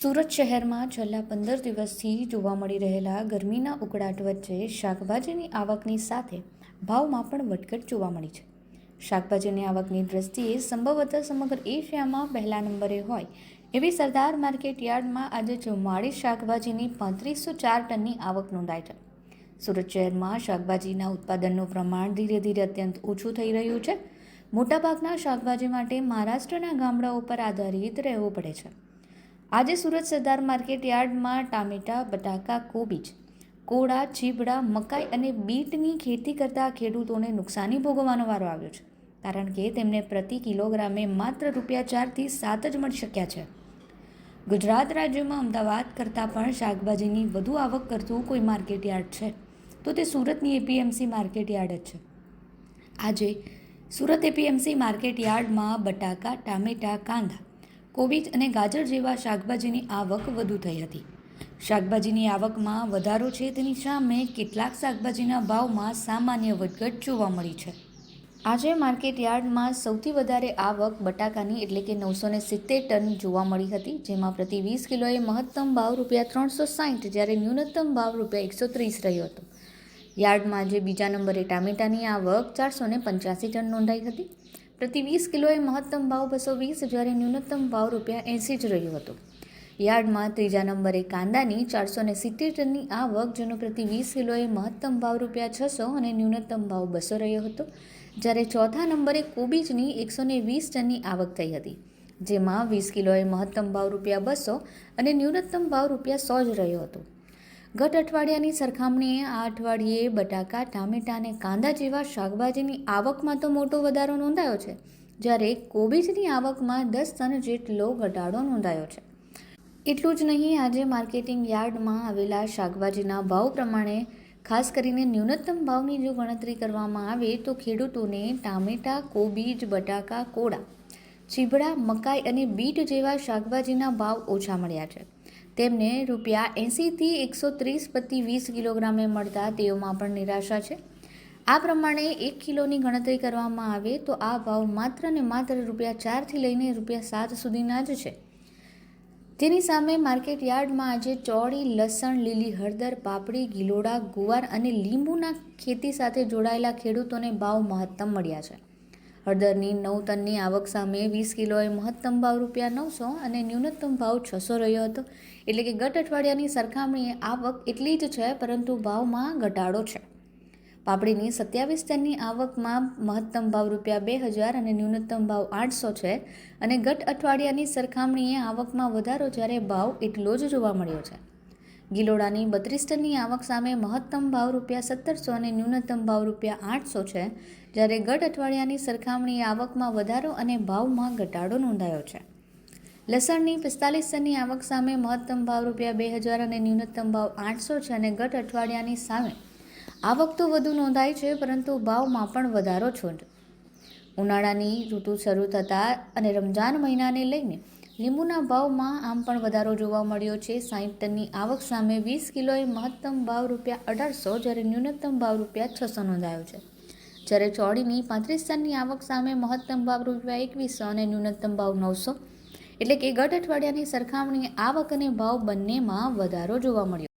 સુરત શહેરમાં છેલ્લા 15 દિવસથી જોવા મળી રહેલા ગરમીના ઉકળાટ વચ્ચે શાકભાજીની આવકની સાથે ભાવમાં પણ વધઘટ જોવા મળી છે. શાકભાજીની આવકની દ્રષ્ટિએ સંભવતઃ સમગ્ર એશિયામાં પહેલા નંબરે હોય એવી સરદાર માર્કેટ યાર્ડમાં આજે 44 શાકભાજીની 3504 ટનની આવક નોંધાઈ છે. સુરત શહેરમાં શાકભાજીના ઉત્પાદનનું પ્રમાણ ધીરે ધીરે અત્યંત ઓછું થઈ રહ્યું છે. મોટાભાગના શાકભાજી માટે મહારાષ્ટ્રના ગામડાઓ પર આધારિત રહેવું પડે છે. આજે સુરત સરદાર માર્કેટ યાર્ડમાં ટામેટા, બટાકા, કોબીજ, કોળા, ચીબડા, મકાઈ અને બીટની ખેતી કરતા ખેડૂતોને નુકસાની ભોગવવાનો વારો આવ્યો છે, કારણ કે તેમને પ્રતિ કિલોગ્રામે માત્ર ₹4 થી 7 જ મળી શક્યા છે. ગુજરાત રાજ્યમાં અમદાવાદ કરતાં પણ શાકભાજીની વધુ આવક કરતું કોઈ માર્કેટ યાર્ડ છે તો તે સુરતની એપીએમસી માર્કેટ યાર્ડ જ છે. આજે સુરત એપીએમસી માર્કેટ યાર્ડમાં બટાકા, ટામેટા, કાંદા, કોબીજ અને ગાજર જેવા શાકભાજીની આવક વધુ થઈ હતી. શાકભાજીની આવકમાં વધારો છે તેની સામે કેટલાક શાકભાજીના ભાવમાં સામાન્ય વધઘટ જોવા મળી છે. આજે માર્કેટ યાર્ડમાં સૌથી વધારે આવક બટાકાની એટલે કે 970 ટન જોવા મળી હતી, જેમાં પ્રતિ 20 કિલોએ મહત્તમ ભાવ ₹360 જ્યારે ન્યૂનતમ ભાવ ₹130 રહ્યો હતો. યાર્ડમાં આજે બીજા નંબરે ટામેટાની આવક 485 ટન નોંધાઈ હતી. પ્રતિ 20 કિલોએ મહત્તમ ભાવ ₹220 જ્યારે ન્યૂનતમ ભાવ ₹80 જ રહ્યો હતો. યાર્ડમાં ત્રીજા નંબરે કાંદાની 470 ટનની આવક, જેનો પ્રતિ 20 કિલોએ મહત્તમ ભાવ ₹600 અને ન્યૂનતમ ભાવ ₹200 રહ્યો હતો, જ્યારે ચોથા નંબરે કોબીજની 120 ટનની આવક થઈ હતી, જેમાં 20 કિલોએ મહત્તમ ભાવ ₹200 અને ન્યૂનતમ ભાવ ₹100 જ રહ્યો હતો. ગત અઠવાડિયાની સરખામણીએ આ અઠવાડિયે બટાકા, ટામેટા અને કાંદા જેવા શાકભાજીની આવકમાં તો મોટો વધારો નોંધાયો છે, જ્યારે કોબીજની આવકમાં 10 ટન જેટલો ઘટાડો નોંધાયો છે. એટલું જ નહીં, આજે માર્કેટિંગ યાર્ડમાં આવેલા શાકભાજીના ભાવ પ્રમાણે ખાસ કરીને ન્યૂનતમ ભાવની જો ગણતરી કરવામાં આવે તો ખેડૂતોને ટામેટા, કોબીજ, બટાકા, કોળા, ચીબડા, મકાઈ અને બીટ જેવા શાકભાજીના ભાવ ઓછા મળ્યા છે. તેમને ₹80 થી 130 પ્રતિ 20 કિલોગ્રામે મળતા તેઓમાં પણ નિરાશા છે. આ પ્રમાણે 1 કિલોની ગણતરી કરવામાં આવે તો આ ભાવ માત્ર ને માત્ર ₹4 થી લઈને ₹7 સુધીના જ છે. તેની સામે માર્કેટ યાર્ડમાં આજે ચોળી, લસણ, લીલી હળદર, પાપડી, ગિલોડા, ગુવાર અને લીંબુના ખેતી સાથે જોડાયેલા ખેડૂતોને ભાવ મહત્તમ મળ્યા છે. હળદરની 9 ટનની આવક સામે 20 કિલોએ મહત્તમ ભાવ ₹900 અને ન્યૂનતમ ભાવ ₹600 રહ્યો હતો. એટલે કે ગત અઠવાડિયાની સરખામણીએ આવક એટલી જ છે, પરંતુ ભાવમાં ઘટાડો છે. પાપડીની 27 ટનની આવકમાં મહત્તમ ભાવ ₹2000 અને ન્યૂનતમ ભાવ ₹800 છે અને ગત અઠવાડિયાની સરખામણીએ આવકમાં વધારો જ્યારે ભાવ એટલો જ જોવા મળ્યો છે. ગિલોડાની 32 ટનની આવક સામે મહત્તમ ભાવ ₹1700 અને ન્યૂનતમ ભાવ ₹800 છે, જ્યારે ગત અઠવાડિયાની સરખામણીએ આવકમાં વધારો અને ભાવમાં ઘટાડો નોંધાયો છે. લસણની 45 ટનની આવક સામે મહત્તમ ભાવ ₹2000 અને ન્યૂનતમ ભાવ ₹800 છે અને ગત અઠવાડિયાની સામે આવક તો વધુ નોંધાઈ છે, પરંતુ ભાવમાં પણ વધારો છે. ઉનાળાની ઋતુ શરૂ થતાં અને રમજાન મહિનાને લઈને લીંબુના ભાવમાં આમ પણ વધારો જોવા મળ્યો છે. 60 ટનની આવક સામે 20 કિલોએ મહત્તમ ભાવ ₹1800 જ્યારે ન્યૂનતમ ભાવ ₹600 નોંધાયો છે, જ્યારે ચોળીની 35 ટનની આવક સામે મહત્તમ ભાવ ₹2100 અને ન્યૂનતમ ભાવ ₹900, એટલે કે ગત અઠવાડિયાની સરખામણીએ આવક અને ભાવ બંનેમાં વધારો જોવા મળ્યો.